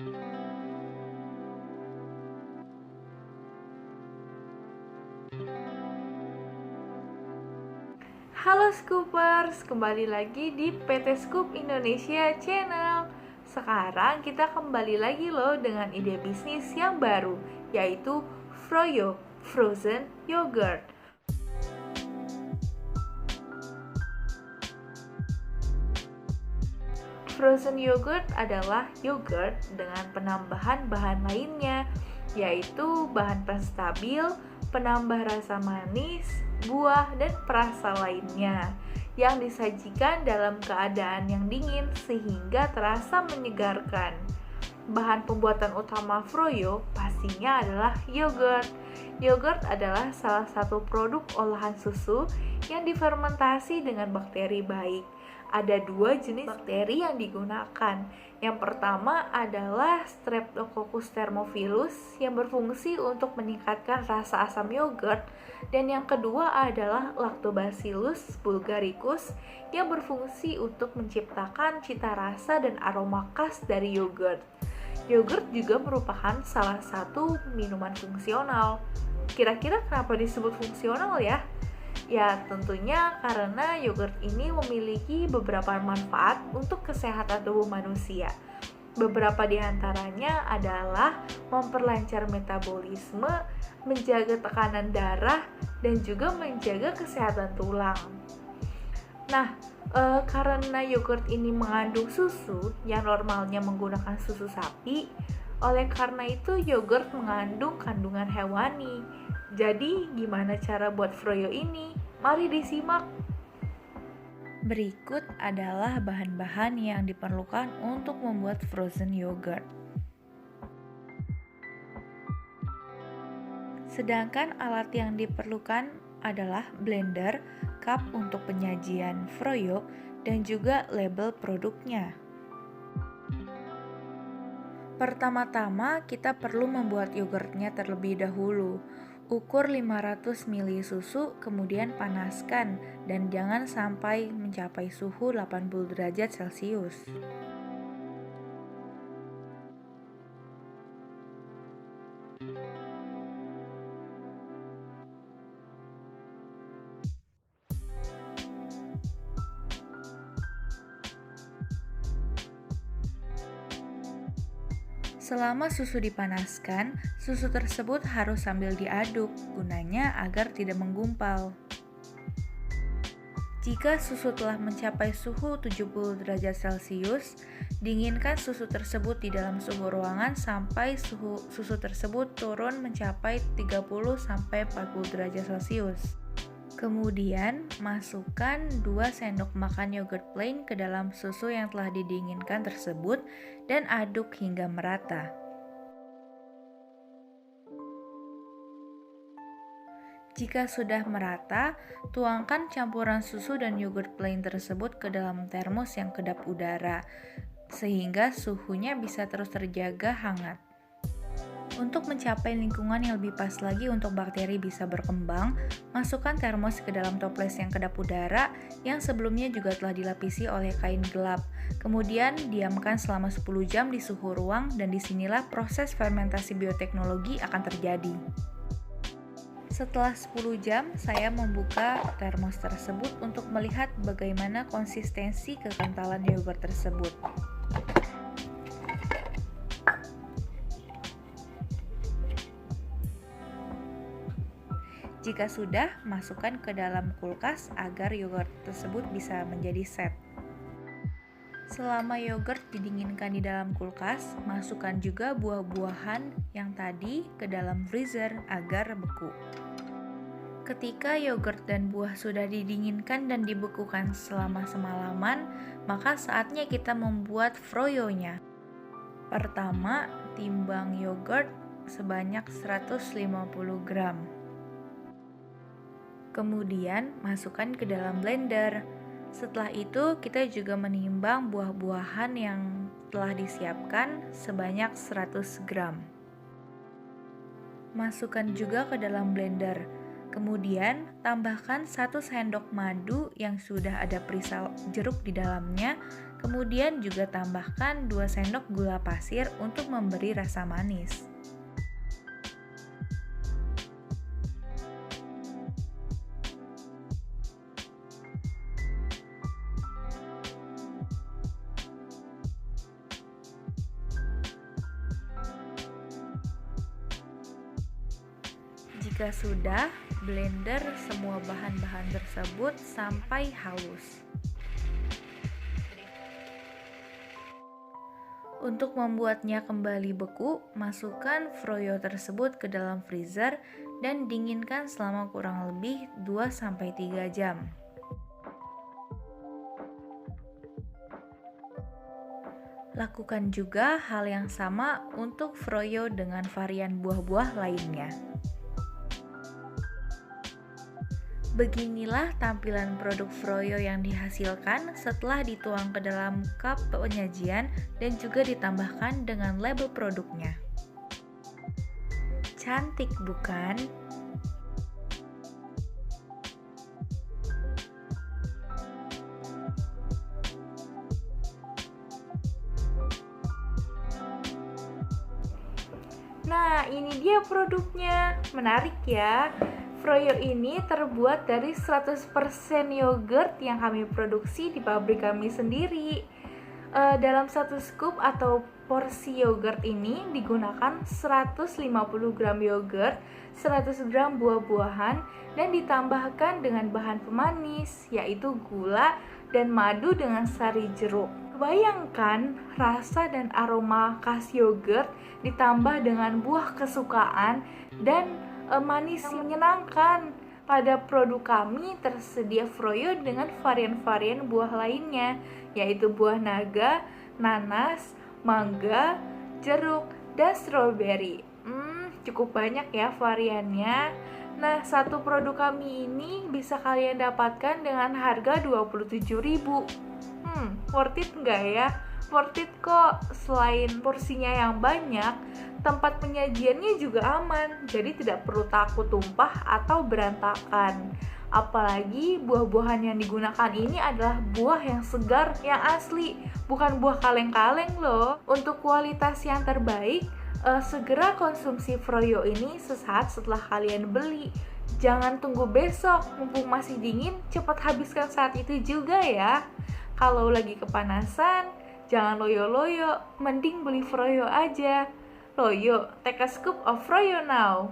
Halo Scoopers, kembali lagi di PT Scoop Indonesia Channel. Sekarang kita kembali lagi loh dengan ide bisnis yang baru, yaitu Froyo, Frozen Yogurt. Frozen yogurt adalah yogurt dengan penambahan bahan lainnya, yaitu bahan penstabil, penambah rasa manis, buah, dan perasa lainnya yang disajikan dalam keadaan yang dingin sehingga terasa menyegarkan. Bahan pembuatan utama Froyo pastinya adalah yogurt. Yogurt adalah salah satu produk olahan susu yang difermentasi dengan bakteri baik. Ada dua jenis bakteri yang digunakan. Yang pertama adalah Streptococcus thermophilus yang berfungsi untuk meningkatkan rasa asam yogurt, dan yang kedua adalah Lactobacillus bulgaricus yang berfungsi untuk menciptakan cita rasa dan aroma khas dari yogurt. Yogurt juga merupakan salah satu minuman fungsional. Kira-kira kenapa disebut fungsional ya? Ya, tentunya karena yogurt ini memiliki beberapa manfaat untuk kesehatan tubuh manusia. Beberapa di antaranya adalah memperlancar metabolisme, menjaga tekanan darah, dan juga menjaga kesehatan tulang. Nah, karena yogurt ini mengandung susu yang normalnya menggunakan susu sapi, oleh karena itu yogurt mengandung kandungan hewani. Jadi, gimana cara buat Froyo ini? Mari disimak. Berikut adalah bahan-bahan yang diperlukan untuk membuat frozen yogurt. Sedangkan alat yang diperlukan adalah blender, cup untuk penyajian Froyo, dan juga label produknya. Pertama-tama kita perlu membuat yogurtnya terlebih dahulu. Ukur 500 ml susu, kemudian panaskan dan jangan sampai mencapai suhu 80 derajat Celcius. Selama susu dipanaskan, susu tersebut harus sambil diaduk, gunanya agar tidak menggumpal. Jika susu telah mencapai suhu 70 derajat Celcius, dinginkan susu tersebut di dalam suhu ruangan sampai susu tersebut turun mencapai 30-40 derajat Celcius. Kemudian, masukkan 2 sendok makan yogurt plain ke dalam susu yang telah didinginkan tersebut dan aduk hingga merata. Jika sudah merata, tuangkan campuran susu dan yogurt plain tersebut ke dalam termos yang kedap udara, sehingga suhunya bisa terus terjaga hangat. Untuk mencapai lingkungan yang lebih pas lagi untuk bakteri bisa berkembang, masukkan termos ke dalam toples yang kedap udara yang sebelumnya juga telah dilapisi oleh kain gelap. Kemudian diamkan selama 10 jam di suhu ruang dan disinilah proses fermentasi bioteknologi akan terjadi. Setelah 10 jam, saya membuka termos tersebut untuk melihat bagaimana konsistensi kekentalan yogurt tersebut. Jika sudah, masukkan ke dalam kulkas agar yogurt tersebut bisa menjadi set. Selama yogurt didinginkan di dalam kulkas, masukkan juga buah-buahan yang tadi ke dalam freezer agar beku. Ketika yogurt dan buah sudah didinginkan dan dibekukan selama semalaman, maka saatnya kita membuat froyonya. Pertama, timbang yogurt sebanyak 150 gram. Kemudian masukkan ke dalam blender. Setelah itu kita juga menimbang buah-buahan yang telah disiapkan sebanyak 100 gram. Masukkan juga ke dalam blender. Kemudian tambahkan 1 sendok madu yang sudah ada perisa jeruk di dalamnya Kemudian juga tambahkan 2 sendok gula pasir untuk memberi rasa manis. Jika sudah, blender semua bahan-bahan tersebut sampai halus. Untuk membuatnya kembali beku, masukkan froyo tersebut ke dalam freezer dan dinginkan selama kurang lebih 2-3 jam. Lakukan juga hal yang sama untuk froyo dengan varian buah-buah lainnya. Beginilah tampilan produk froyo yang dihasilkan setelah dituang ke dalam cup penyajian dan juga ditambahkan dengan label produknya. Cantik bukan? Nah, ini dia produknya. Menarik ya. Froyo ini terbuat dari 100% yogurt yang kami produksi di pabrik kami sendiri. Dalam satu scoop atau porsi yogurt ini digunakan 150 gram yogurt, 100 gram buah-buahan, dan ditambahkan dengan bahan pemanis, yaitu gula dan madu dengan sari jeruk. Bayangkan rasa dan aroma khas yogurt ditambah dengan buah kesukaan dan manis yang menyenangkan. Pada produk kami tersedia froyo dengan varian-varian buah lainnya, yaitu buah naga, nanas, mangga, jeruk, dan stroberi. Cukup banyak ya variannya. Nah, satu produk kami ini bisa kalian dapatkan dengan harga 27.000. Worth it nggak ya? Worth it kok. Selain porsinya yang banyak, tempat penyajiannya juga aman, jadi tidak perlu takut tumpah atau berantakan. Apalagi buah-buahan yang digunakan ini adalah buah yang segar, yang asli, bukan buah kaleng-kaleng loh. Untuk kualitas yang terbaik, segera konsumsi froyo ini sesaat setelah kalian beli. Jangan tunggu besok, mumpung masih dingin, cepat habiskan saat itu juga ya. Kalau lagi kepanasan, jangan loyo-loyo, mending beli froyo aja. Loyo, take a scoop of froyo now.